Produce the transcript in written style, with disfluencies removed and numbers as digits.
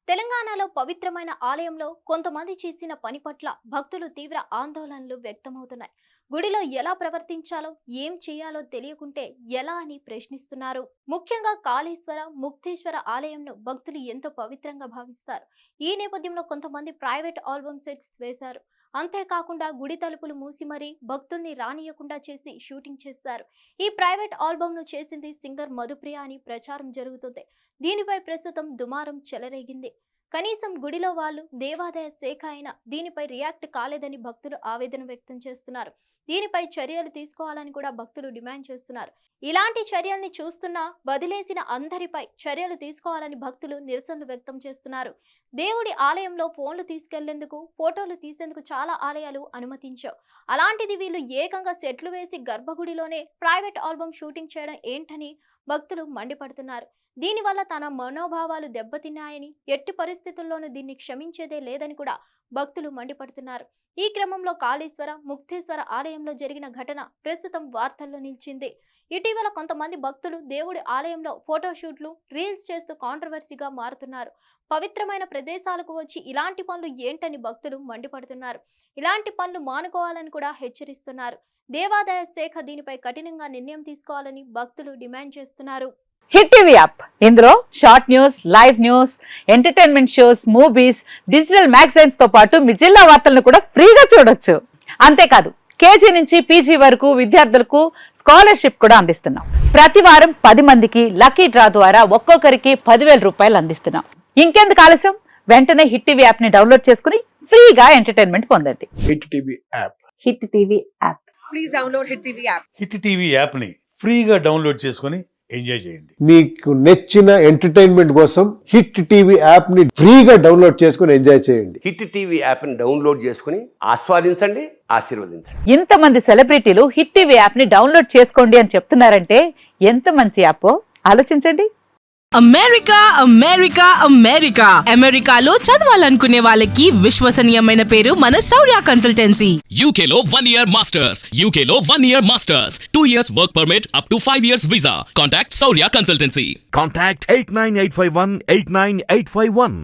తెలంగాణలో పవిత్రమైన ఆలయంలో కొంతమంది చేసిన పని పట్ల భక్తులు తీవ్ర ఆందోళనలు వ్యక్తమవుతున్నాయి. గుడిలో ఎలా ప్రవర్తించాలో, ఏం చేయాలో తెలియకుంటే ఎలా అని ప్రశ్నిస్తున్నారు. ముఖ్యంగా కాళేశ్వర, ముక్తేశ్వర ఆలయంను భక్తులు ఎంతో పవిత్రంగా భావిస్తారు. ఈ నేపథ్యంలో కొంతమంది ప్రైవేట్ ఆల్బమ్ సెట్స్ వేశారు. అంతేకాకుండా గుడి తలుపులు మూసి మరీ భక్తుల్ని రానియకుండా చేసి షూటింగ్ చేశారు. ఈ ప్రైవేట్ ఆల్బమ్ ను చేసింది సింగర్ మధుప్రియ అని ప్రచారం జరుగుతుంది. దీనిపై ప్రస్తుతం దుమారం చెలరేగింది. కనీసం గుడిలో వాళ్ళు దేవాదాయ శాఖ అయినా దీనిపై రియాక్ట్ కాలేదని భక్తులు ఆవేదన వ్యక్తం చేస్తున్నారు. దీనిపై చర్యలు తీసుకోవాలని కూడా భక్తులు డిమాండ్ చేస్తున్నారు. ఇలాంటి చర్యల్ని చూస్తున్నా వదిలేసిన అందరిపై చర్యలు తీసుకోవాలని భక్తులు నిరసనలు వ్యక్తం చేస్తున్నారు. దేవుడి ఆలయంలో ఫోన్లు తీసుకెళ్లేందుకు, ఫోటోలు తీసేందుకు చాలా ఆలయాలు అనుమతించావు. అలాంటిది వీళ్ళు ఏకంగా సెట్లు వేసి గర్భగుడిలోనే ప్రైవేట్ ఆల్బమ్ షూటింగ్ చేయడం ఏంటని భక్తులు మండిపడుతున్నారు. దీనివల్ల తన మనోభావాలు దెబ్బతిన్నాయని, ఎట్టి పరిస్థితుల్లోనూ దీన్ని క్షమించేదే లేదని కూడా భక్తులు మండిపడుతున్నారు. ఈ క్రమంలో కాళేశ్వర, ముక్తేశ్వర ఆలయంలో జరిగిన ఘటన ప్రస్తుతం వార్తల్లో నిలిచింది. ఇటీవల కొంతమంది భక్తులు దేవుడి ఆలయంలో ఫోటోషూట్లు, రీల్స్ చేస్తూ కాంట్రవర్సీగా మారుతున్నారు. పవిత్రమైన ప్రదేశాలకు వచ్చి ఇలాంటి పనులు ఏంటని భక్తులు మండిపడుతున్నారు. ఇలాంటి పనులు మానుకోవాలని కూడా హెచ్చరిస్తున్నారు. దేవాదాయ శాఖ దీనిపై కఠినంగా నిర్ణయం తీసుకోవాలని భక్తులు డిమాండ్ చేస్తున్నారు. హిట్ టీవీ యాప్, ఇందులో short news, live news, entertainment shows, movies, digital magazines తో పాటు మీ జిల్లా వార్తలను కూడా ఫ్రీగా చూడొచ్చు. అంతేకాదు, కేజీ నుంచి పీజీ వరకు విద్యార్థులకు స్కాలర్షిప్ కూడా అందిస్తున్నాం. ప్రతి వారం 10 మందికి లక్కీ డ్రా ద్వారా ఒక్కొక్కరికి 10,000 రూపాయలు అందిస్తున్నాం. ఇంకెందుకు ఆలస్యం, వెంటనే హిట్ టీవీ యాప్ ని డౌన్లోడ్ చేసుకుని ఫ్రీగా ఎంటర్టైన్మెంట్ పొందండి. Hit TV app. Hit TV app. Please download hit TV app. Hit TV app ని ఫ్రీగా డౌన్లోడ్ చేసుకుని ఎంజాయ్ చేయండి. మీకు నచ్చిన ఎంటర్టైన్మెంట్ కోసం హిట్ టీవీ యాప్ ని ఫ్రీగా డౌన్లోడ్ చేసుకుని ఎంజాయ్ చేయండి. హిట్ టీవీ యాప్ ని డౌన్లోడ్ చేసుకుని ఆస్వాదించండి, ఆశీర్వదించండి. ఇంతమంది సెలబ్రిటీలు హిట్ టీవీ యాప్ ని డౌన్లోడ్ చేసుకోండి అని చెప్తున్నారంటే ఎంత మంచి యాప్ ఆలోచించండి. అమెరికా అమెరికా అమెరికా అమెరికాలో చదవాలనుకునే వాళ్ళకి విశ్వసనీయమైన పేరు మన శౌర్య కన్సల్టెన్సీ. UK లో 1 year masters, UK లో 1 year masters, 2 years work permit up to 5 years visa. Contact Saurya Consultancy. Contact 89851 89851.